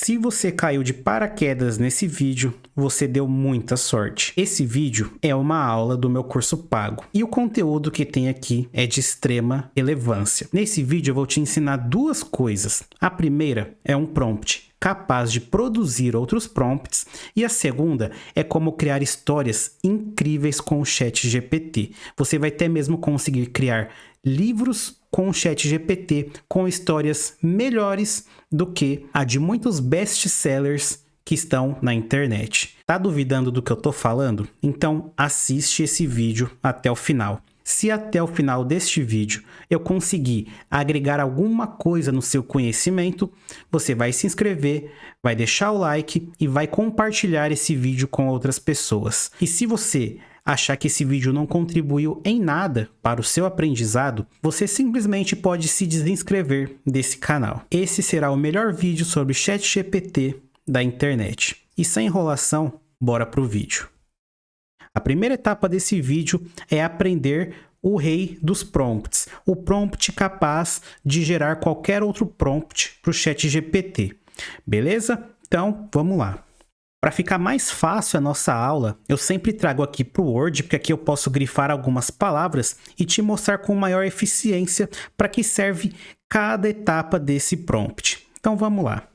Se você caiu de paraquedas nesse vídeo, você deu muita sorte. Esse vídeo é uma aula do meu curso pago e o conteúdo que tem aqui é de extrema relevância. Nesse vídeo eu vou te ensinar duas coisas. A primeira é um prompt capaz de produzir outros prompts e a segunda é como criar histórias incríveis com o ChatGPT. Você vai até mesmo conseguir criar livros com o ChatGPT com histórias melhores do que a de muitos best-sellers que estão na internet. Tá duvidando do que eu tô falando? Então assiste esse vídeo até o final. Se até o final deste vídeo eu conseguir agregar alguma coisa no seu conhecimento, você vai se inscrever, vai deixar o like e vai compartilhar esse vídeo com outras pessoas. E se você achar que esse vídeo não contribuiu em nada para o seu aprendizado, você simplesmente pode se desinscrever desse canal. Esse será o melhor vídeo sobre ChatGPT da internet. E sem enrolação, bora pro vídeo. A primeira etapa desse vídeo é aprender o rei dos prompts, o prompt capaz de gerar qualquer outro prompt para o ChatGPT. Beleza? Então, vamos lá. Para ficar mais fácil a nossa aula, eu sempre trago aqui para o Word, porque aqui eu posso grifar algumas palavras e te mostrar com maior eficiência para que serve cada etapa desse prompt. Então, vamos lá.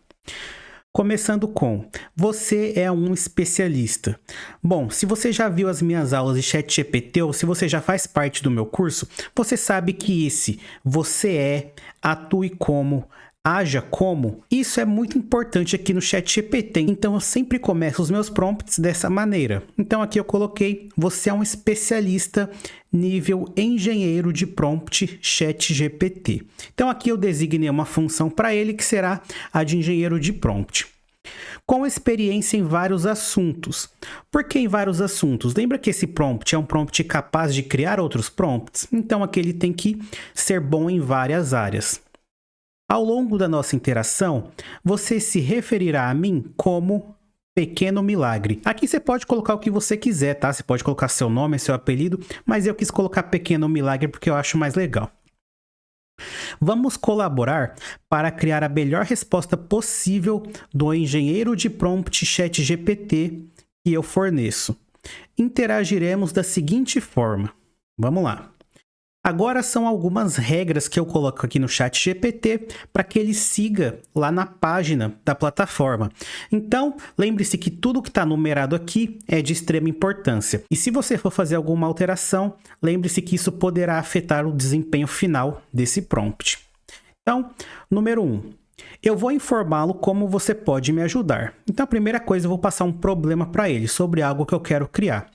Começando com, você é um especialista. Bom, se você já viu as minhas aulas de ChatGPT ou se você já faz parte do meu curso, você sabe que esse você é, atue como, haja como, isso é muito importante aqui no ChatGPT. Então eu sempre começo os meus prompts dessa maneira. Então aqui eu coloquei, você é um especialista nível engenheiro de prompt ChatGPT. Então aqui eu designei uma função para ele que será a de engenheiro de prompt. Com experiência em vários assuntos. Por que em vários assuntos? Lembra que esse prompt é um prompt capaz de criar outros prompts? Então aqui ele tem que ser bom em várias áreas. Ao longo da nossa interação, você se referirá a mim como Pequeno Milagre. Aqui você pode colocar o que você quiser, tá? Você pode colocar seu nome, seu apelido, mas eu quis colocar Pequeno Milagre porque eu acho mais legal. Vamos colaborar para criar a melhor resposta possível do engenheiro de prompt ChatGPT que eu forneço. Interagiremos da seguinte forma. Vamos lá. Agora são algumas regras que eu coloco aqui no ChatGPT para que ele siga lá na página da plataforma. Então, lembre-se que tudo que está numerado aqui é de extrema importância. E se você for fazer alguma alteração, lembre-se que isso poderá afetar o desempenho final desse prompt. Então, número 1. Eu vou informá-lo como você pode me ajudar. Então, a primeira coisa, eu vou passar um problema para ele sobre algo que eu quero criar.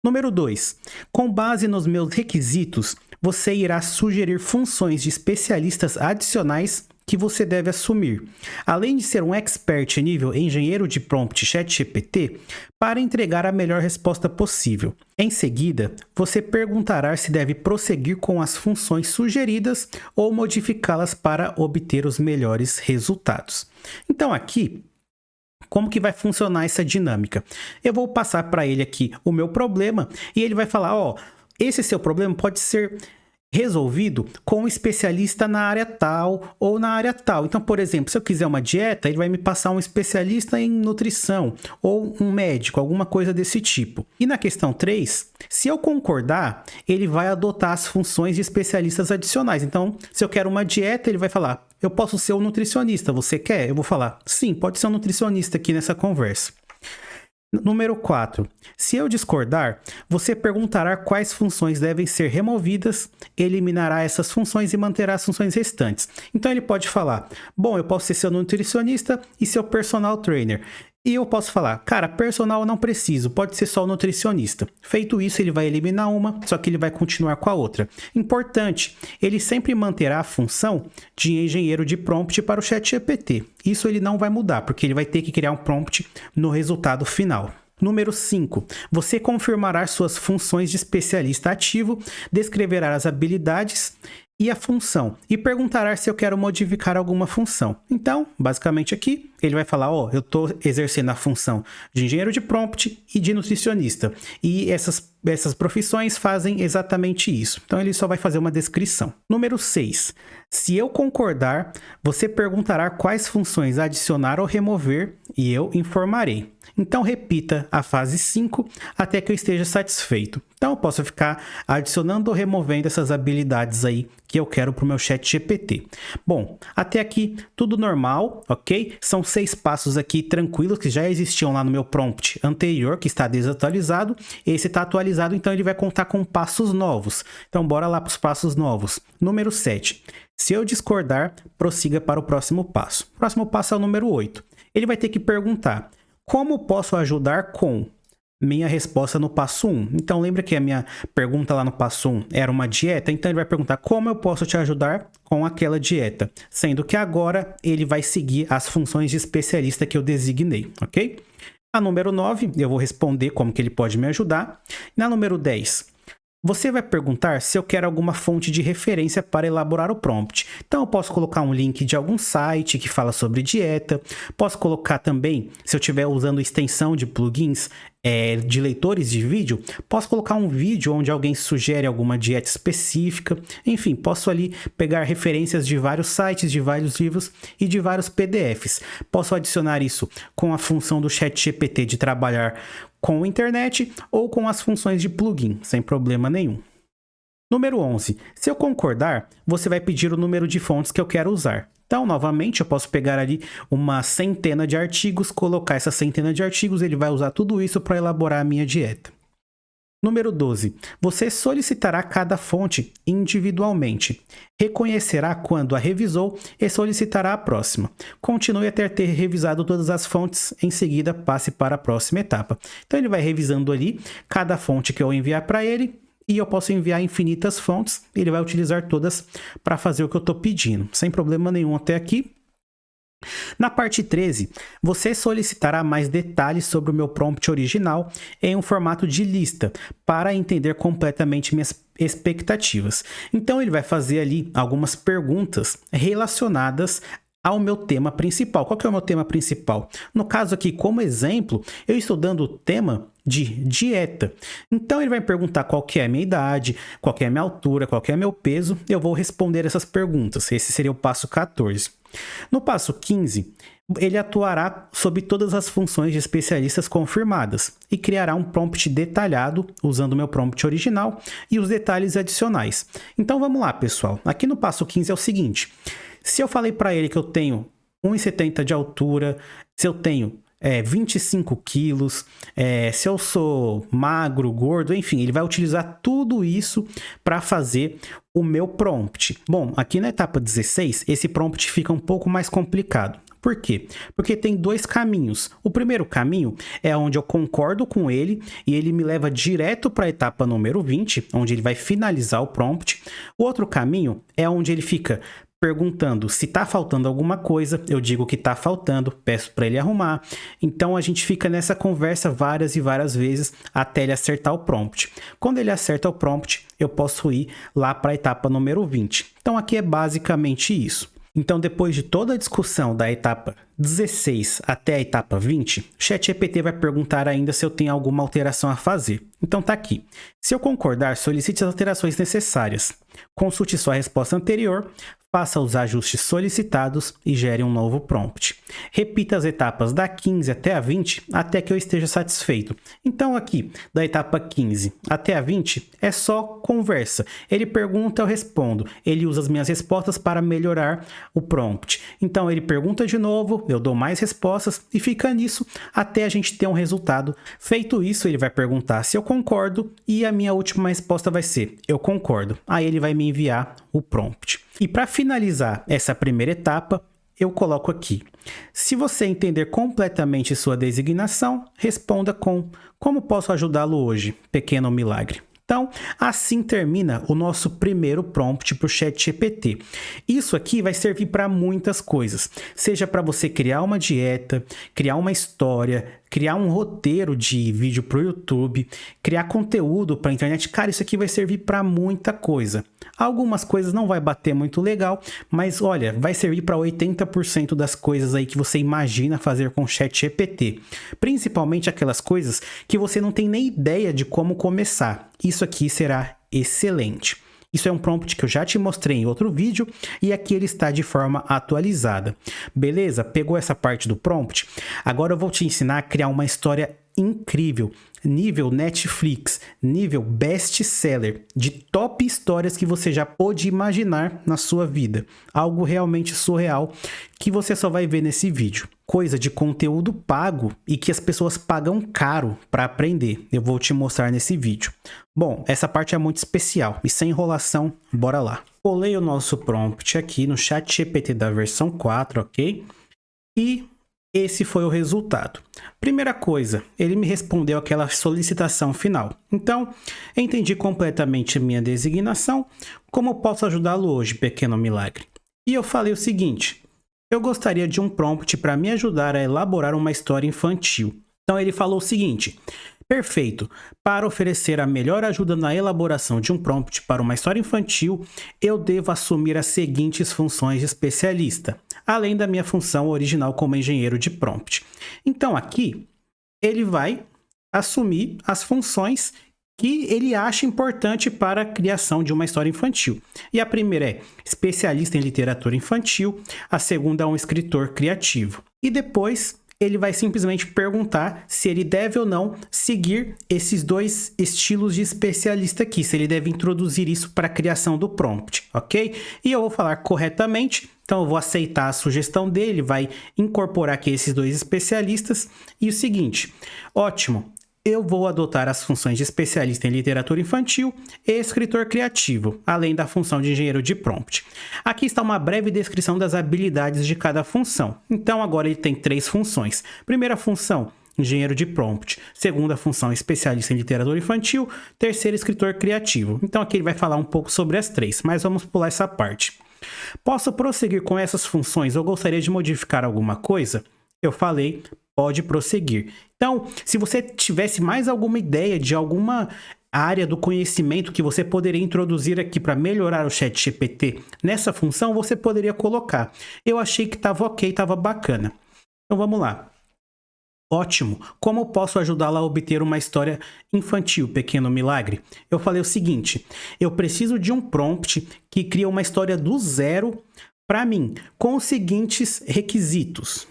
Número 2. Com base nos meus requisitos, você irá sugerir funções de especialistas adicionais que você deve assumir, além de ser um expert nível engenheiro de prompt ChatGPT, para entregar a melhor resposta possível. Em seguida, você perguntará se deve prosseguir com as funções sugeridas ou modificá-las para obter os melhores resultados. Então aqui, como que vai funcionar essa dinâmica? Eu vou passar para ele aqui o meu problema e ele vai falar, ó, esse seu problema pode ser resolvido com um especialista na área tal ou na área tal. Então, por exemplo, se eu quiser uma dieta, ele vai me passar um especialista em nutrição ou um médico, alguma coisa desse tipo. E na questão 3, se eu concordar, ele vai adotar as funções de especialistas adicionais. Então, se eu quero uma dieta, ele vai falar, eu posso ser um nutricionista, você quer? Eu vou falar, sim, pode ser um nutricionista aqui nessa conversa. Número 4. Se eu discordar, você perguntará quais funções devem ser removidas, eliminará essas funções e manterá as funções restantes. Então ele pode falar, bom, eu posso ser seu nutricionista e seu personal trainer. E eu posso falar, cara, personal eu não preciso, pode ser só o nutricionista. Feito isso, ele vai eliminar uma, só que ele vai continuar com a outra. Importante, ele sempre manterá a função de engenheiro de prompt para o ChatGPT. Isso ele não vai mudar, porque ele vai ter que criar um prompt no resultado final. Número 5. Você confirmará suas funções de especialista ativo, descreverá as habilidades e a função, e perguntará se eu quero modificar alguma função. Então, basicamente aqui, ele vai falar, ó, eu estou exercendo a função de engenheiro de prompt e de nutricionista, e essas profissões fazem exatamente isso. Então, ele só vai fazer uma descrição. Número 6. Se eu concordar, você perguntará quais funções adicionar ou remover, e eu informarei. Então, repita a fase 5 até que eu esteja satisfeito. Então, eu posso ficar adicionando ou removendo essas habilidades aí que eu quero para o meu ChatGPT. Bom, até aqui tudo normal, ok? São 6 passos aqui tranquilos que já existiam lá no meu prompt anterior, que está desatualizado. Esse está atualizado, então ele vai contar com passos novos. Então, bora lá para os passos novos. Número 7. Se eu discordar, prossiga para o próximo passo. O próximo passo é o número 8. Ele vai ter que perguntar: como posso ajudar com? Minha resposta no passo 1. Então, lembra que a minha pergunta lá no passo 1 era uma dieta? Então, ele vai perguntar como eu posso te ajudar com aquela dieta. Sendo que agora ele vai seguir as funções de especialista que eu designei, ok? A número 9, eu vou responder como que ele pode me ajudar. Na número 10, você vai perguntar se eu quero alguma fonte de referência para elaborar o prompt. Então, eu posso colocar um link de algum site que fala sobre dieta. Posso colocar também, se eu estiver usando extensão de plugins de leitores de vídeo, posso colocar um vídeo onde alguém sugere alguma dieta específica. Enfim, posso ali pegar referências de vários sites, de vários livros e de vários PDFs. Posso adicionar isso com a função do ChatGPT de trabalhar com a internet ou com as funções de plugin, sem problema nenhum. Número 11. Se eu concordar, você vai pedir o número de fontes que eu quero usar. Então, novamente, eu posso pegar ali uma centena de artigos, colocar essa centena de artigos, ele vai usar tudo isso para elaborar a minha dieta. Número 12. Você solicitará cada fonte individualmente. Reconhecerá quando a revisou e solicitará a próxima. Continue até ter revisado todas as fontes, em seguida passe para a próxima etapa. Então, ele vai revisando ali cada fonte que eu enviar para ele, e eu posso enviar infinitas fontes, ele vai utilizar todas para fazer o que eu estou pedindo, sem problema nenhum até aqui. Na parte 13, você solicitará mais detalhes sobre o meu prompt original em um formato de lista, para entender completamente minhas expectativas. Então ele vai fazer ali algumas perguntas relacionadas ao meu tema principal. Qual que é o meu tema principal? No caso aqui, como exemplo, eu estou dando o tema de dieta. Então ele vai me perguntar qual que é a minha idade, qual que é a minha altura, qual que é meu peso. Eu vou responder essas perguntas. Esse seria o passo 14. No passo 15, ele atuará sobre todas as funções de especialistas confirmadas e criará um prompt detalhado usando o meu prompt original e os detalhes adicionais. Então vamos lá, pessoal. Aqui no passo 15 é o seguinte: se eu falei para ele que eu tenho 1,70 de altura, se eu tenho 25 quilos, se eu sou magro, gordo, enfim, ele vai utilizar tudo isso para fazer o meu prompt. Bom, aqui na etapa 16, esse prompt fica um pouco mais complicado. Por quê? Porque tem 2 caminhos. O primeiro caminho é onde eu concordo com ele e ele me leva direto para a etapa número 20, onde ele vai finalizar o prompt. O outro caminho é onde ele fica perguntando se está faltando alguma coisa, eu digo que está faltando, peço para ele arrumar. Então a gente fica nessa conversa várias e várias vezes até ele acertar o prompt. Quando ele acerta o prompt, eu posso ir lá para a etapa número 20. Então aqui é basicamente isso. Então, depois de toda a discussão da etapa 16 até a etapa 20, o ChatGPT vai perguntar ainda se eu tenho alguma alteração a fazer. Então tá aqui. Se eu concordar, solicite as alterações necessárias. Consulte sua resposta anterior, faça os ajustes solicitados e gere um novo prompt. Repita as etapas da 15 até a 20 até que eu esteja satisfeito. Então aqui, da etapa 15 até a 20, é só conversa. Ele pergunta, eu respondo. Ele usa as minhas respostas para melhorar o prompt. Então ele pergunta de novo, eu dou mais respostas e fica nisso até a gente ter um resultado. Feito isso, ele vai perguntar se eu concordo e a minha última resposta vai ser: eu concordo. Aí ele vai me enviar o prompt. E para finalizar essa primeira etapa, eu coloco aqui: se você entender completamente sua designação, responda com: como posso ajudá-lo hoje, pequeno milagre? Então, assim termina o nosso primeiro prompt para o ChatGPT. Isso aqui vai servir para muitas coisas, seja para você criar uma dieta, criar uma história, criar um roteiro de vídeo para o YouTube, criar conteúdo para a internet, cara, isso aqui vai servir para muita coisa. Algumas coisas não vai bater muito legal, mas olha, vai servir para 80% das coisas aí que você imagina fazer com o ChatGPT. Principalmente aquelas coisas que você não tem nem ideia de como começar. Isso aqui será excelente. Isso é um prompt que eu já te mostrei em outro vídeo e aqui ele está de forma atualizada. Beleza? Pegou essa parte do prompt? Agora eu vou te ensinar a criar uma história incrível, nível Netflix, nível best-seller, de top histórias que você já pôde imaginar na sua vida. Algo realmente surreal que você só vai ver nesse vídeo. Coisa de conteúdo pago e que as pessoas pagam caro para aprender. Eu vou te mostrar nesse vídeo. Bom, essa parte é muito especial e sem enrolação, bora lá. Colei o nosso prompt aqui no ChatGPT da versão 4, ok? E esse foi o resultado. Primeira coisa, ele me respondeu aquela solicitação final. Então, entendi completamente a minha designação. Como posso ajudá-lo hoje, pequeno milagre? E eu falei o seguinte: eu gostaria de um prompt para me ajudar a elaborar uma história infantil. Então ele falou o seguinte: perfeito, para oferecer a melhor ajuda na elaboração de um prompt para uma história infantil, eu devo assumir as seguintes funções de especialista, além da minha função original como engenheiro de prompt. Então aqui, ele vai assumir as funções que ele acha importante para a criação de uma história infantil. E a primeira é especialista em literatura infantil, a segunda é um escritor criativo. E depois ele vai simplesmente perguntar se ele deve ou não seguir esses dois estilos de especialista aqui, se ele deve introduzir isso para a criação do prompt, ok? E eu vou falar corretamente, então eu vou aceitar a sugestão dele, vai incorporar aqui esses dois especialistas. E o seguinte, ótimo, eu vou adotar as funções de especialista em literatura infantil e escritor criativo, além da função de engenheiro de prompt. Aqui está uma breve descrição das habilidades de cada função. Então agora ele tem 3 funções. Primeira função, engenheiro de prompt. Segunda função, especialista em literatura infantil. Terceira, escritor criativo. Então aqui ele vai falar um pouco sobre as 3, mas vamos pular essa parte. Posso prosseguir com essas funções ou gostaria de modificar alguma coisa? Eu falei, pode prosseguir. Então, se você tivesse mais alguma ideia de alguma área do conhecimento que você poderia introduzir aqui para melhorar o ChatGPT nessa função, você poderia colocar. Eu achei que estava ok, estava bacana. Então vamos lá. Ótimo, como eu posso ajudá-la a obter uma história infantil, pequeno milagre? Eu falei o seguinte, eu preciso de um prompt que cria uma história do zero para mim, com os seguintes requisitos.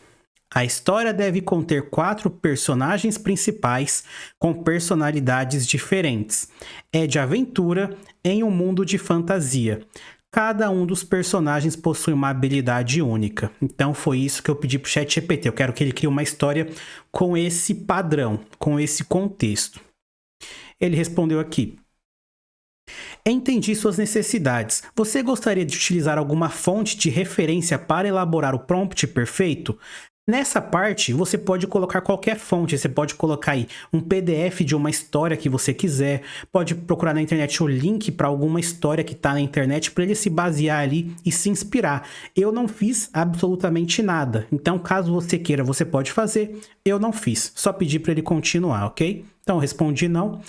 A história deve conter 4 personagens principais com personalidades diferentes. É de aventura em um mundo de fantasia. Cada um dos personagens possui uma habilidade única. Então foi isso que eu pedi para o ChatGPT. Eu quero que ele crie uma história com esse padrão, com esse contexto. Ele respondeu aqui: entendi suas necessidades. Você gostaria de utilizar alguma fonte de referência para elaborar o prompt perfeito? Nessa parte, você pode colocar qualquer fonte, você pode colocar aí um PDF de uma história que você quiser, pode procurar na internet o link para alguma história que está na internet para ele se basear ali e se inspirar. Eu não fiz absolutamente nada, então caso você queira, você pode fazer, eu não fiz, só pedi para ele continuar, ok? Então, respondi não.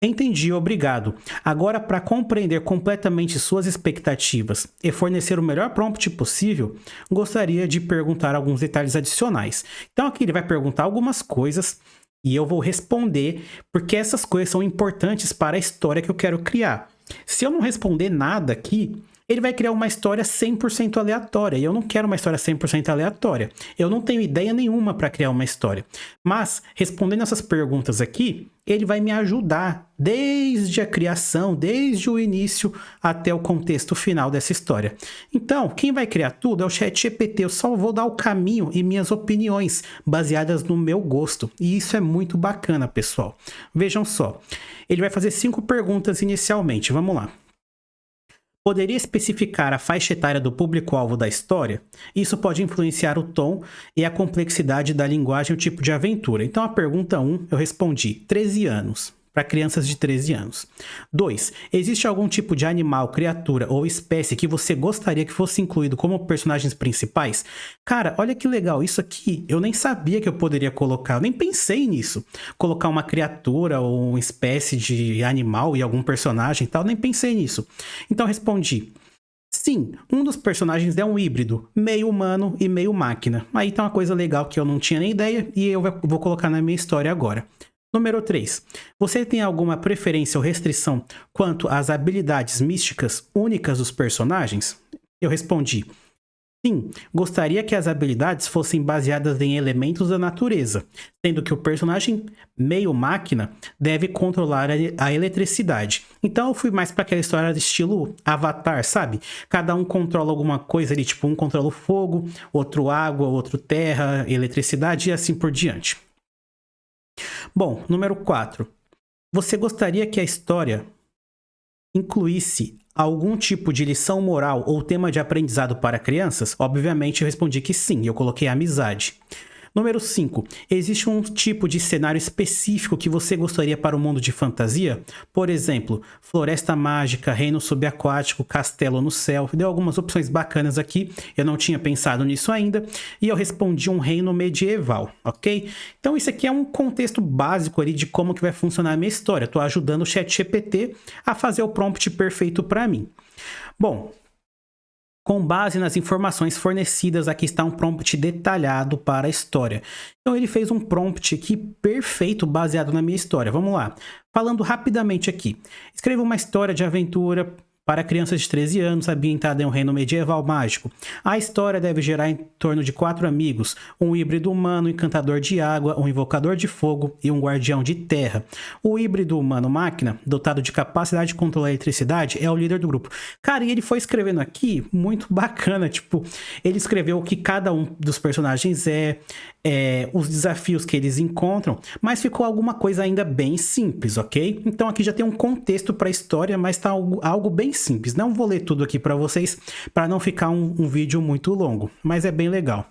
Entendi, obrigado. Agora, para compreender completamente suas expectativas e fornecer o melhor prompt possível, gostaria de perguntar alguns detalhes adicionais. Então aqui ele vai perguntar algumas coisas e eu vou responder, porque essas coisas são importantes para a história que eu quero criar. Se eu não responder nada aqui, ele vai criar uma história 100% aleatória, e eu não quero uma história 100% aleatória. Eu não tenho ideia nenhuma para criar uma história. Mas, respondendo essas perguntas aqui, ele vai me ajudar desde a criação, desde o início até o contexto final dessa história. Então, quem vai criar tudo é o ChatGPT. Eu só vou dar o caminho e minhas opiniões baseadas no meu gosto. E isso é muito bacana, pessoal. Vejam só. Ele vai fazer 5 perguntas inicialmente. Vamos lá. Poderia especificar a faixa etária do público-alvo da história? Isso pode influenciar o tom e a complexidade da linguagem e o tipo de aventura. Então, a pergunta 1, eu respondi 13 anos. para crianças de 13 anos. 2. Existe algum tipo de animal, criatura ou espécie que você gostaria que fosse incluído como personagens principais? Cara, olha que legal, isso aqui eu nem sabia que eu poderia colocar, eu nem pensei nisso. Colocar uma criatura ou uma espécie de animal e algum personagem e tal, nem pensei nisso. Então eu respondi: sim, um dos personagens é um híbrido, meio humano e meio máquina. Aí tá uma coisa legal que eu não tinha nem ideia e eu vou colocar na minha história agora. Número 3. Você tem alguma preferência ou restrição quanto às habilidades místicas únicas dos personagens? Eu respondi: sim, gostaria que as habilidades fossem baseadas em elementos da natureza, sendo que o personagem meio máquina deve controlar a eletricidade. Então eu fui mais para aquela história de estilo Avatar, sabe? Cada um controla alguma coisa ali, tipo um controla o fogo, outro água, outro terra, eletricidade e assim por diante. Bom, número 4. Você gostaria que a história incluísse algum tipo de lição moral ou tema de aprendizado para crianças? Obviamente eu respondi que sim, eu coloquei amizade. Número 5. Existe um tipo de cenário específico que você gostaria para o mundo de fantasia? Por exemplo, floresta mágica, reino subaquático, castelo no céu. Deu algumas opções bacanas aqui, eu não tinha pensado nisso ainda. E eu respondi um reino medieval, ok? Então isso aqui é um contexto básico ali de como que vai funcionar a minha história. Estou ajudando o ChatGPT a fazer o prompt perfeito para mim. Bom, com base nas informações fornecidas, aqui está um prompt detalhado para a história. Então ele fez um prompt aqui perfeito baseado na minha história. Vamos lá. Falando rapidamente aqui. Escreva uma história de aventura para crianças de 13 anos, ambientada em um reino medieval mágico. A história deve girar em torno de 4 amigos, um híbrido humano, um encantador de água, um invocador de fogo e um guardião de terra. O híbrido humano-máquina, dotado de capacidade de controlar a eletricidade, é o líder do grupo. Cara, e ele foi escrevendo aqui, muito bacana, tipo, ele escreveu o que cada um dos personagens os desafios que eles encontram, mas ficou alguma coisa ainda bem simples, ok? Então aqui já tem um contexto para a história, mas tá algo bem simples. Não vou ler tudo aqui para vocês, para não ficar um vídeo muito longo, mas é bem legal.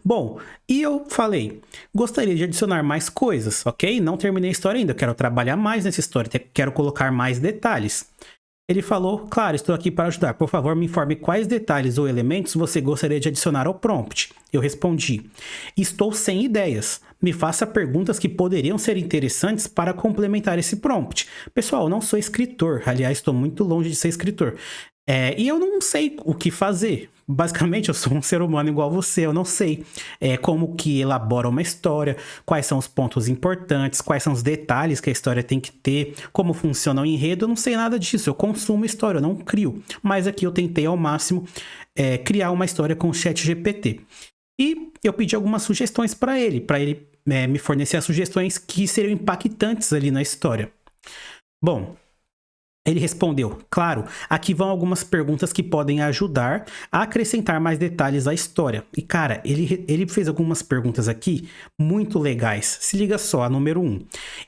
Bom, e eu falei, gostaria de adicionar mais coisas, ok? Não terminei a história ainda, quero trabalhar mais nessa história, quero colocar mais detalhes. Ele falou: claro, estou aqui para ajudar. Por favor, me informe quais detalhes ou elementos você gostaria de adicionar ao prompt. Eu respondi: estou sem ideias. Me faça perguntas que poderiam ser interessantes para complementar esse prompt. Pessoal, eu não sou escritor. Aliás, estou muito longe de ser escritor. E eu não sei o que fazer. Basicamente, eu sou um ser humano igual você. Eu não sei como que elabora uma história, quais são os pontos importantes, quais são os detalhes que a história tem que ter, como funciona o enredo. Eu não sei nada disso. Eu consumo história, eu não crio. Mas aqui eu tentei ao máximo criar uma história com o ChatGPT. E eu pedi algumas sugestões para ele me fornecer as sugestões que seriam impactantes ali na história. Bom, ele respondeu: claro, aqui vão algumas perguntas que podem ajudar a acrescentar mais detalhes à história. E cara, ele fez algumas perguntas aqui muito legais. Se liga só, a número 1.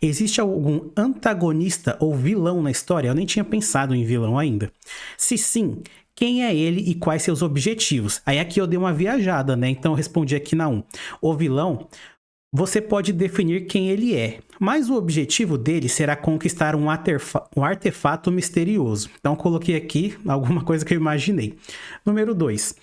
Existe algum antagonista ou vilão na história? Eu nem tinha pensado em vilão ainda. Se sim, quem é ele e quais seus objetivos? Aí aqui eu dei uma viajada, né? Então eu respondi aqui na 1. O vilão, você pode definir quem ele é, mas o objetivo dele será conquistar um artefato misterioso. Então coloquei aqui alguma coisa que eu imaginei. Número 2.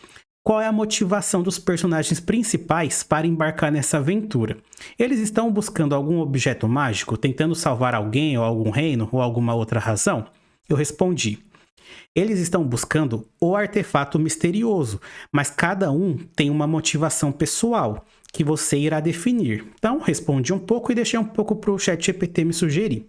Qual é a motivação dos personagens principais para embarcar nessa aventura? Eles estão buscando algum objeto mágico, tentando salvar alguém ou algum reino ou alguma outra razão? Eu respondi: eles estão buscando o artefato misterioso, mas cada um tem uma motivação pessoal que você irá definir. Então, respondi um pouco e deixei um pouco para o ChatGPT me sugerir.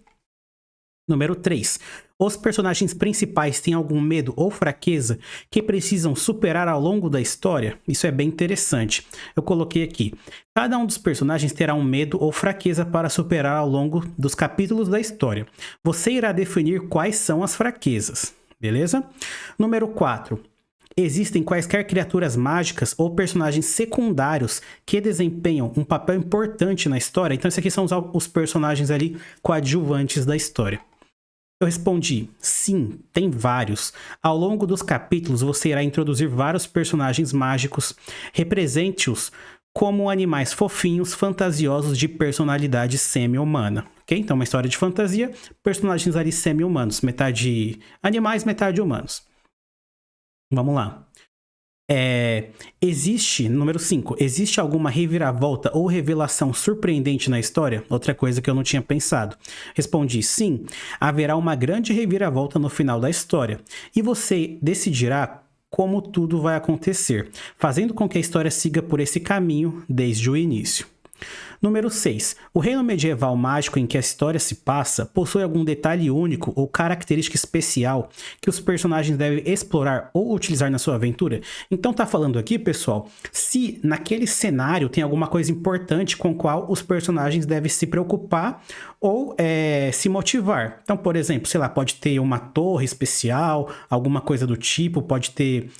Número 3. Os personagens principais têm algum medo ou fraqueza que precisam superar ao longo da história? Isso é bem interessante. Eu coloquei aqui: cada um dos personagens terá um medo ou fraqueza para superar ao longo dos capítulos da história. Você irá definir quais são as fraquezas. Beleza? Número 4. Existem quaisquer criaturas mágicas ou personagens secundários que desempenham um papel importante na história? Então, esses aqui são os personagens ali coadjuvantes da história. Eu respondi: sim, tem vários. Ao longo dos capítulos, você irá introduzir vários personagens mágicos. Represente-os como animais fofinhos, fantasiosos de personalidade semi-humana. Ok? Então, uma história de fantasia, personagens ali semi-humanos, metade animais, metade humanos. Vamos lá. Número 5, existe alguma reviravolta ou revelação surpreendente na história? Outra coisa que eu não tinha pensado. Respondi, sim, haverá uma grande reviravolta no final da história, e você decidirá como tudo vai acontecer, fazendo com que a história siga por esse caminho desde o início. Número 6. O reino medieval mágico em que a história se passa possui algum detalhe único ou característica especial que os personagens devem explorar ou utilizar na sua aventura? Então tá falando aqui, pessoal, se naquele cenário tem alguma coisa importante com a qual os personagens devem se preocupar ou se motivar. Então, por exemplo, sei lá, pode ter uma torre especial, alguma coisa do tipo, pode ter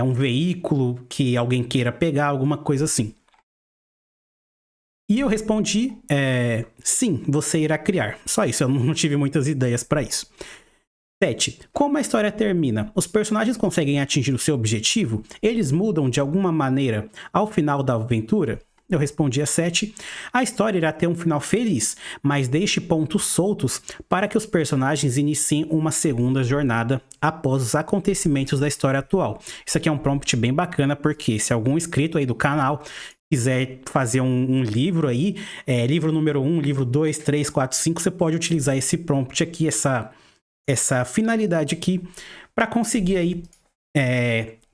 um veículo que alguém queira pegar, alguma coisa assim. E eu respondi, sim, você irá criar. Só isso, eu não tive muitas ideias para isso. 7. Como a história termina? Os personagens conseguem atingir o seu objetivo? Eles mudam de alguma maneira ao final da aventura? Eu respondi a 7. A história irá ter um final feliz, mas deixe pontos soltos para que os personagens iniciem uma segunda jornada após os acontecimentos da história atual. Isso aqui é um prompt bem bacana, porque se algum inscrito aí do canal quiser fazer um livro aí, livro número 1, livro 2, 3, 4, 5, você pode utilizar esse prompt aqui, essa finalidade aqui, para conseguir aí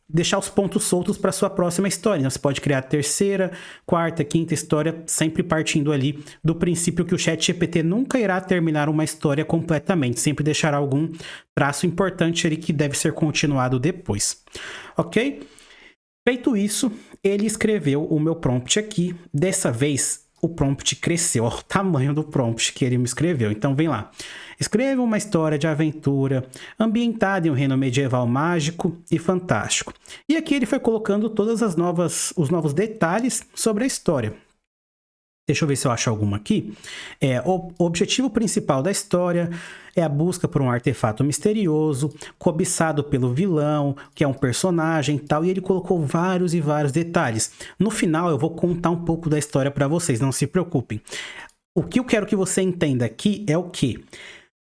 deixar os pontos soltos para sua próxima história. Então, você pode criar a terceira, quarta, quinta história, sempre partindo ali do princípio que o ChatGPT nunca irá terminar uma história completamente, sempre deixará algum traço importante ali que deve ser continuado depois. Ok? Feito isso, ele escreveu o meu prompt aqui. Dessa vez, o prompt cresceu, ó, o tamanho do prompt que ele me escreveu. Então, vem lá. Escreva uma história de aventura ambientada em um reino medieval mágico e fantástico. E aqui ele foi colocando todos os novos detalhes sobre a história. Deixa eu ver se eu acho alguma aqui. O objetivo principal da história é a busca por um artefato misterioso, cobiçado pelo vilão, que é um personagem e tal, e ele colocou vários e vários detalhes. No final eu vou contar um pouco da história para vocês, não se preocupem. O que eu quero que você entenda aqui é o quê?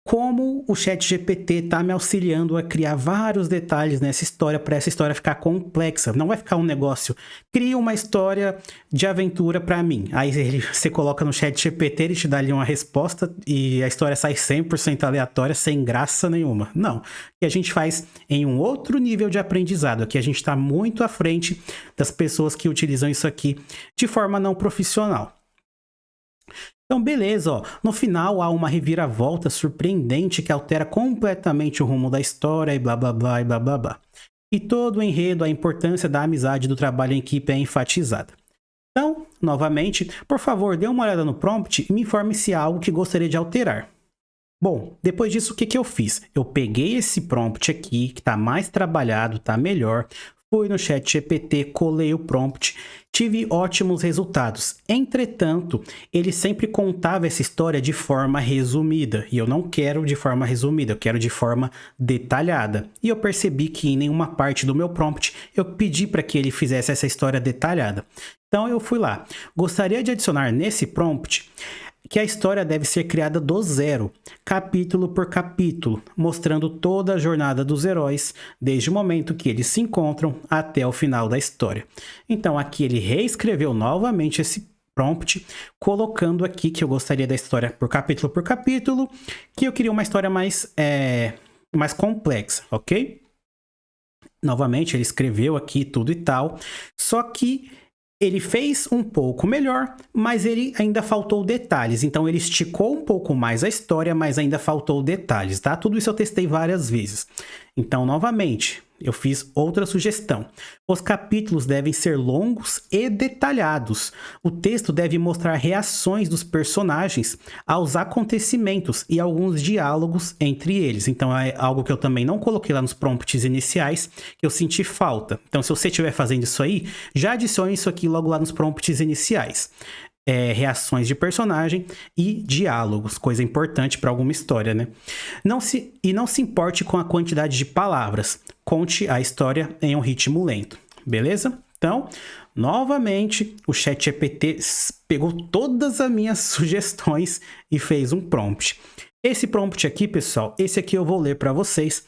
Como o ChatGPT está me auxiliando a criar vários detalhes nessa história, para essa história ficar complexa. Não vai ficar um negócio, cria uma história de aventura para mim. Aí você coloca no ChatGPT, ele te dá ali uma resposta e a história sai 100% aleatória, sem graça nenhuma. Não. E a gente faz em um outro nível de aprendizado. Aqui a gente está muito à frente das pessoas que utilizam isso aqui de forma não profissional. Então, beleza, ó. No final há uma reviravolta surpreendente que altera completamente o rumo da história e blá blá blá e blá blá blá. E todo o enredo, a importância da amizade e do trabalho em equipe é enfatizada. Então, novamente, por favor, dê uma olhada no prompt e me informe se há algo que gostaria de alterar. Bom, depois disso, o que eu fiz? Eu peguei esse prompt aqui, que está mais trabalhado, está melhor, fui no ChatGPT, colei o prompt, tive ótimos resultados. Entretanto, ele sempre contava essa história de forma resumida. E eu não quero de forma resumida, eu quero de forma detalhada. E eu percebi que em nenhuma parte do meu prompt eu pedi para que ele fizesse essa história detalhada. Então eu fui lá. Gostaria de adicionar nesse prompt que a história deve ser criada do zero, capítulo por capítulo, mostrando toda a jornada dos heróis, desde o momento que eles se encontram até o final da história. Então aqui ele reescreveu novamente esse prompt, colocando aqui que eu gostaria da história por capítulo, que eu queria uma história mais complexa, ok? Novamente ele escreveu aqui tudo e tal, só que ele fez um pouco melhor, mas ele ainda faltou detalhes. Então ele esticou um pouco mais a história, mas ainda faltou detalhes, tá? Tudo isso eu testei várias vezes. Então, novamente, eu fiz outra sugestão. Os capítulos devem ser longos e detalhados. O texto deve mostrar reações dos personagens aos acontecimentos e alguns diálogos entre eles. Então é algo que eu também não coloquei lá nos prompts iniciais, que eu senti falta. Então se você estiver fazendo isso aí, já adicione isso aqui logo lá nos prompts iniciais. Reações de personagem e diálogos, coisa importante para alguma história, né? Não se importe com a quantidade de palavras, conte a história em um ritmo lento, beleza? Então, Novamente, o ChatGPT pegou todas as minhas sugestões e fez um prompt. Esse prompt aqui, pessoal, esse aqui eu vou ler para vocês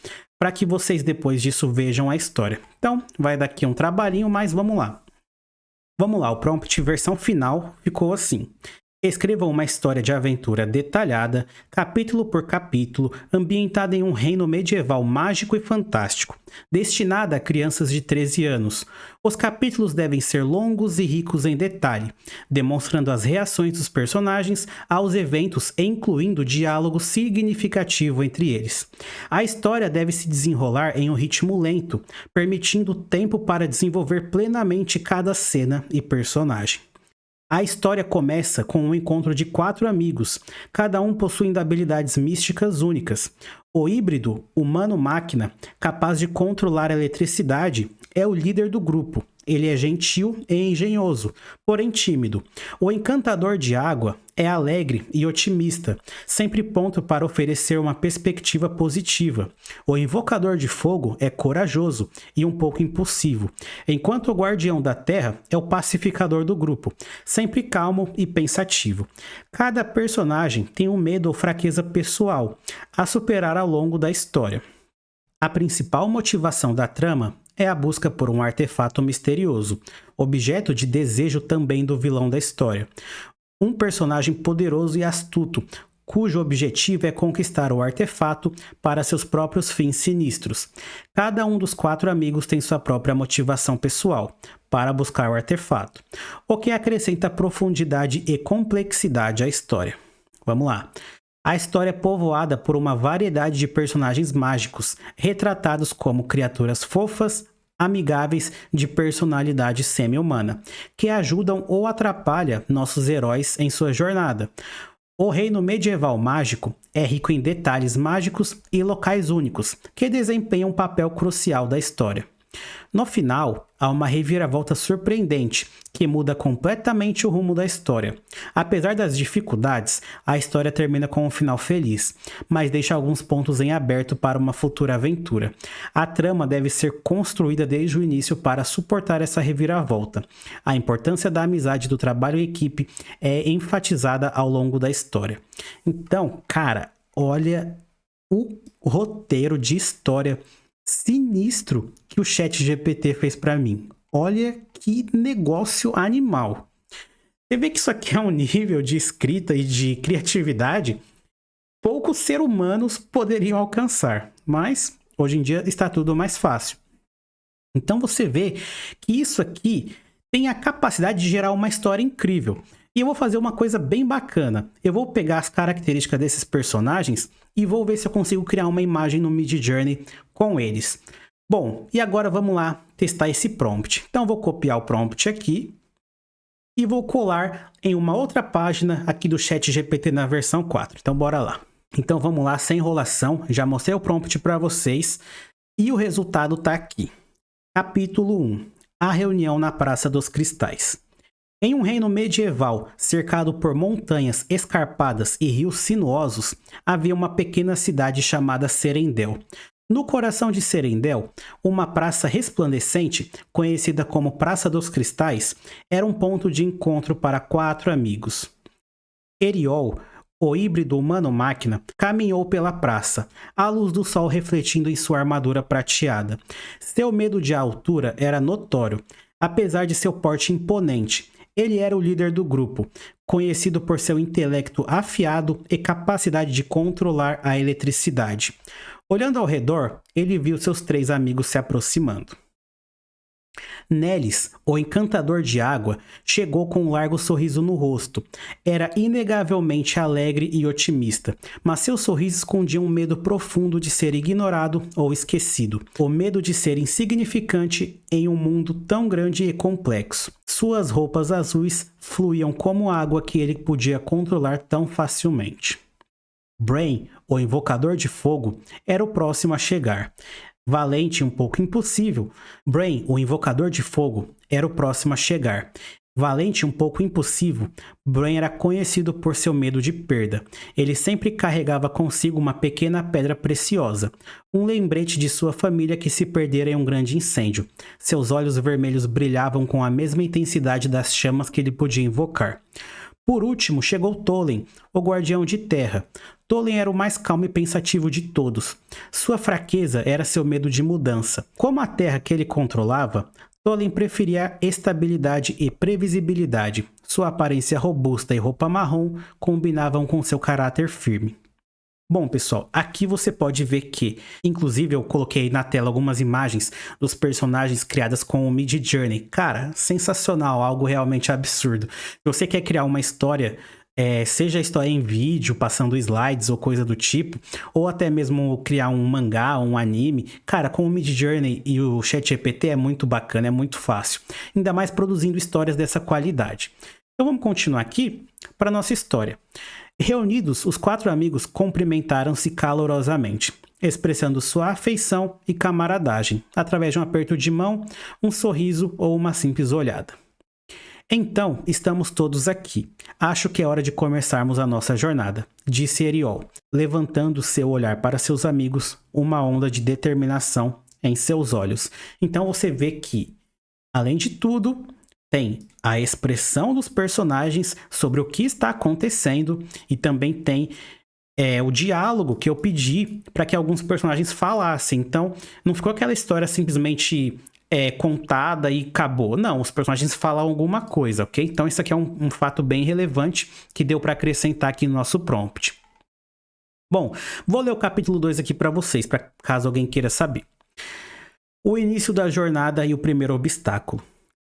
que vocês depois disso vejam a história. Então, vai dar aqui um trabalhinho, mas vamos lá. Vamos lá, o prompt versão final ficou assim. Escreva uma história de aventura detalhada, capítulo por capítulo, ambientada em um reino medieval mágico e fantástico, destinada a crianças de 13 anos. Os capítulos devem ser longos e ricos em detalhe, demonstrando as reações dos personagens aos eventos e incluindo diálogo significativo entre eles. A história deve se desenrolar em um ritmo lento, permitindo tempo para desenvolver plenamente cada cena e personagem. A história começa com um encontro de 4 amigos, cada um possuindo habilidades místicas únicas. O híbrido humano-máquina, capaz de controlar a eletricidade, é o líder do grupo. Ele é gentil e engenhoso, porém tímido. O encantador de água é alegre e otimista, sempre pronto para oferecer uma perspectiva positiva. O invocador de fogo é corajoso e um pouco impulsivo, enquanto o guardião da terra é o pacificador do grupo, sempre calmo e pensativo. Cada personagem tem um medo ou fraqueza pessoal a superar ao longo da história. A principal motivação da trama é a busca por um artefato misterioso, objeto de desejo também do vilão da história. Um personagem poderoso e astuto, cujo objetivo é conquistar o artefato para seus próprios fins sinistros. Cada um dos 4 amigos tem sua própria motivação pessoal para buscar o artefato, o que acrescenta profundidade e complexidade à história. Vamos lá. A história é povoada por uma variedade de personagens mágicos, retratados como criaturas fofas, amigáveis, de personalidade semi-humana, que ajudam ou atrapalham nossos heróis em sua jornada. O reino medieval mágico é rico em detalhes mágicos e locais únicos, que desempenham um papel crucial da história. No final, há uma reviravolta surpreendente que muda completamente o rumo da história. Apesar das dificuldades, a história termina com um final feliz, mas deixa alguns pontos em aberto para uma futura aventura. A trama deve ser construída desde o início para suportar essa reviravolta. A importância da amizade e do trabalho em equipe é enfatizada ao longo da história. Então, cara, olha o roteiro de história sinistro que o ChatGPT fez para mim. Olha que negócio animal. Você vê que isso aqui é um nível de escrita e de criatividade poucos seres humanos poderiam alcançar, mas hoje em dia está tudo mais fácil. Então você vê que isso aqui tem a capacidade de gerar uma história incrível. E eu vou fazer uma coisa bem bacana. Eu vou pegar as características desses personagens e vou ver se eu consigo criar uma imagem no Midjourney com eles. Bom, e agora vamos lá testar esse prompt. Então eu vou copiar o prompt aqui e vou colar em uma outra página aqui do ChatGPT na versão 4. Então bora lá. Então vamos lá, sem enrolação. Já mostrei o prompt para vocês e o resultado está aqui. Capítulo 1. A reunião na Praça dos Cristais. Em um reino medieval, cercado por montanhas escarpadas e rios sinuosos, havia uma pequena cidade chamada Serendel. No coração de Serendel, uma praça resplandecente, conhecida como Praça dos Cristais, era um ponto de encontro para 4 amigos. Eriol, o híbrido humano-máquina, caminhou pela praça, a luz do sol refletindo em sua armadura prateada. Seu medo de altura era notório, apesar de seu porte imponente. Ele era o líder do grupo, conhecido por seu intelecto afiado e capacidade de controlar a eletricidade. Olhando ao redor, ele viu seus 3 amigos se aproximando. Nelis, o encantador de água, chegou com um largo sorriso no rosto. Era inegavelmente alegre e otimista, mas seu sorriso escondia um medo profundo de ser ignorado ou esquecido. O medo de ser insignificante em um mundo tão grande e complexo. Suas roupas azuis fluíam como água que ele podia controlar tão facilmente. Brain, o invocador de fogo, era o próximo a chegar. Valente e um pouco impossível, Brain, o invocador de fogo, era o próximo a chegar. Valente e um pouco impulsivo, Brain era conhecido por seu medo de perda. Ele sempre carregava consigo uma pequena pedra preciosa, um lembrete de sua família que se perdera em um grande incêndio. Seus olhos vermelhos brilhavam com a mesma intensidade das chamas que ele podia invocar. Por último, chegou Tholen, o guardião de terra. Tholen era o mais calmo e pensativo de todos. Sua fraqueza era seu medo de mudança. Como a terra que ele controlava, Tholen preferia estabilidade e previsibilidade. Sua aparência robusta e roupa marrom combinavam com seu caráter firme. Bom, pessoal, aqui você pode ver que, inclusive eu coloquei na tela algumas imagens dos personagens criadas com o Midjourney. Cara, sensacional, algo realmente absurdo. Se você quer criar uma história, seja história em vídeo, passando slides ou coisa do tipo, ou até mesmo criar um mangá, um anime, cara, com o Midjourney e o ChatGPT é muito bacana, é muito fácil. Ainda mais produzindo histórias dessa qualidade. Então vamos continuar aqui para nossa história. Reunidos, os 4 amigos cumprimentaram-se calorosamente, expressando sua afeição e camaradagem, através de um aperto de mão, um sorriso ou uma simples olhada. Então, estamos todos aqui. Acho que é hora de começarmos a nossa jornada, disse Eriol, levantando seu olhar para seus amigos, uma onda de determinação em seus olhos. Então você vê que, além de tudo, tem a expressão dos personagens sobre o que está acontecendo e também tem o diálogo que eu pedi para que alguns personagens falassem. Então, não ficou aquela história simplesmente contada e acabou. Não, os personagens falam alguma coisa, ok? Então, isso aqui é um fato bem relevante que deu para acrescentar aqui no nosso prompt. Bom, vou ler o capítulo 2 aqui para vocês, para caso alguém queira saber. O início da jornada e o primeiro obstáculo.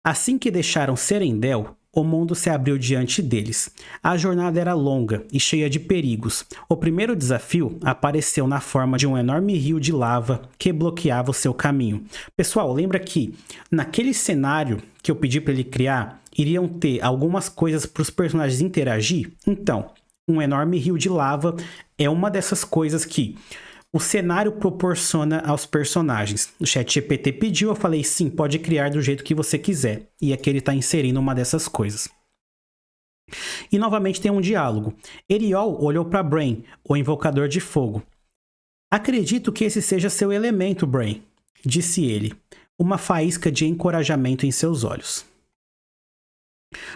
Assim que deixaram Serendel, o mundo se abriu diante deles. A jornada era longa e cheia de perigos. O primeiro desafio apareceu na forma de um enorme rio de lava que bloqueava o seu caminho. Pessoal, lembra que naquele cenário que eu pedi para ele criar, iriam ter algumas coisas para os personagens interagir? Então, um enorme rio de lava é uma dessas coisas que o cenário proporciona aos personagens. O ChatGPT pediu, eu falei sim, pode criar do jeito que você quiser. E aqui ele está inserindo uma dessas coisas. E novamente tem um diálogo. Eriol olhou para Brain, o invocador de fogo. Acredito que esse seja seu elemento, Brain, disse ele, uma faísca de encorajamento em seus olhos.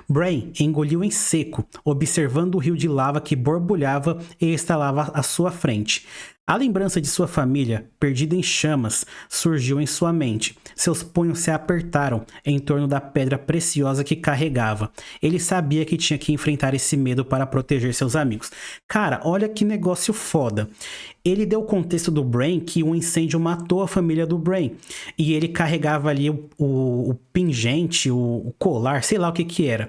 Brain engoliu em seco, observando o rio de lava que borbulhava e estalava à sua frente. A lembrança de sua família, perdida em chamas, surgiu em sua mente. Seus punhos se apertaram em torno da pedra preciosa que carregava. Ele sabia que tinha que enfrentar esse medo para proteger seus amigos. Cara, olha que negócio foda. Ele deu o contexto do Brain que um incêndio matou a família do Brain. E ele carregava ali o pingente, o colar, sei lá o que era.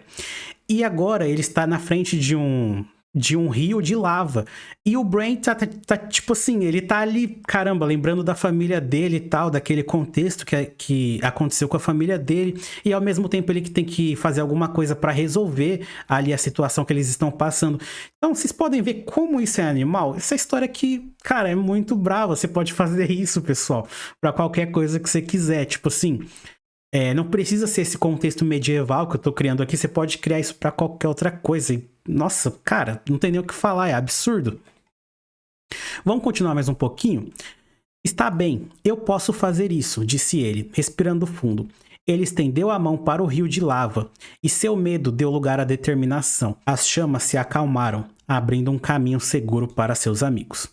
E agora ele está na frente de um rio de lava. E o Brain tá tipo assim, ele tá ali, caramba, lembrando da família dele e tal, daquele contexto que aconteceu com a família dele, e ao mesmo tempo ele que tem que fazer alguma coisa para resolver ali a situação que eles estão passando. Então, vocês podem ver como isso é animal. Essa história aqui, cara, é muito brava. Você pode fazer isso, pessoal, para qualquer coisa que você quiser. Tipo assim, não precisa ser esse contexto medieval que eu tô criando aqui, você pode criar isso para qualquer outra coisa. E, nossa, cara, não tem nem o que falar, é absurdo. Vamos continuar mais um pouquinho? Está bem, eu posso fazer isso, disse ele, respirando fundo. Ele estendeu a mão para o rio de lava, e seu medo deu lugar à determinação. As chamas se acalmaram, abrindo um caminho seguro para seus amigos.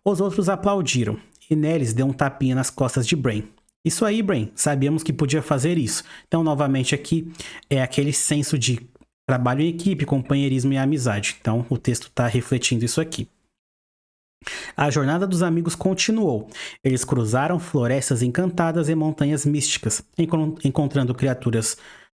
Os outros aplaudiram, e Nelis deu um tapinha nas costas de Brain. Isso aí, Brain, sabíamos que podia fazer isso. Então, novamente aqui, é aquele senso de trabalho em equipe, companheirismo e amizade. Então, o texto está refletindo isso aqui. A jornada dos amigos continuou. Eles cruzaram florestas encantadas e montanhas místicas, encontrando criaturas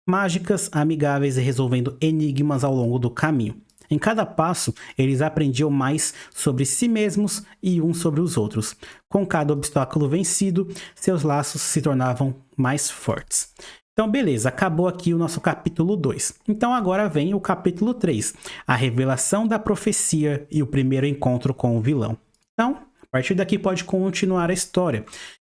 mágicas, amigáveis e resolvendo enigmas ao longo do caminho. Em cada passo, eles aprendiam mais sobre si mesmos e uns sobre os outros. Com cada obstáculo vencido, seus laços se tornavam mais fortes. Então, beleza, acabou aqui o nosso capítulo 2. Então, agora vem o capítulo 3, a revelação da profecia e o primeiro encontro com o vilão. Então, a partir daqui pode continuar a história.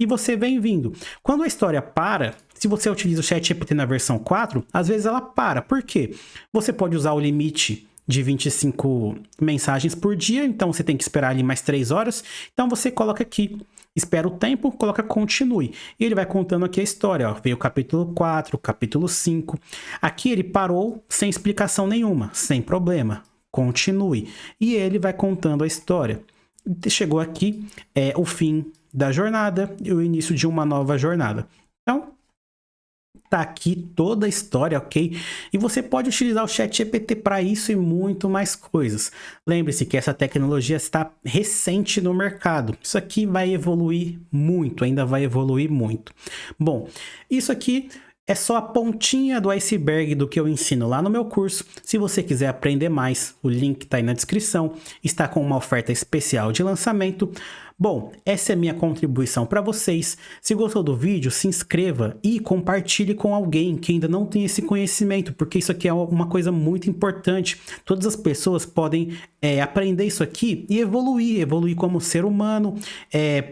E você vem vindo. Quando a história para, Se você utiliza o ChatGPT na versão 4, às vezes ela para. Por quê? Você pode usar o limite de 25 mensagens por dia, então você tem que esperar ali mais 3 horas. Então você coloca aqui, espera o tempo, coloca continue. E ele vai contando aqui a história, ó. Veio o capítulo 4, capítulo 5. Aqui ele parou sem explicação nenhuma, sem problema. Continue. E ele vai contando a história. Chegou aqui, é o fim da jornada e o início de uma nova jornada. Então, tá aqui toda a história, ok? E você pode utilizar o ChatGPT para isso e muito mais coisas. Lembre-se que essa tecnologia está recente no mercado. Isso aqui vai evoluir muito, ainda vai evoluir muito. Bom, isso aqui é só a pontinha do iceberg do que eu ensino lá no meu curso. Se você quiser aprender mais, o link está aí na descrição. Está com uma oferta especial de lançamento. Bom, essa é a minha contribuição para vocês. Se gostou do vídeo, se inscreva e compartilhe com alguém que ainda não tem esse conhecimento, porque isso aqui é uma coisa muito importante. Todas as pessoas podem aprender isso aqui e evoluir como ser humano.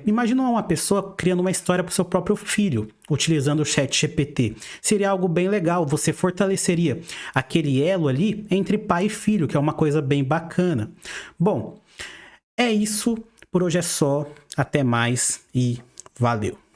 Imagina uma pessoa criando uma história para o seu próprio filho, utilizando o ChatGPT. Seria algo bem legal, você fortaleceria aquele elo ali entre pai e filho, que é uma coisa bem bacana. Bom, é isso. Por hoje é só, até mais e valeu!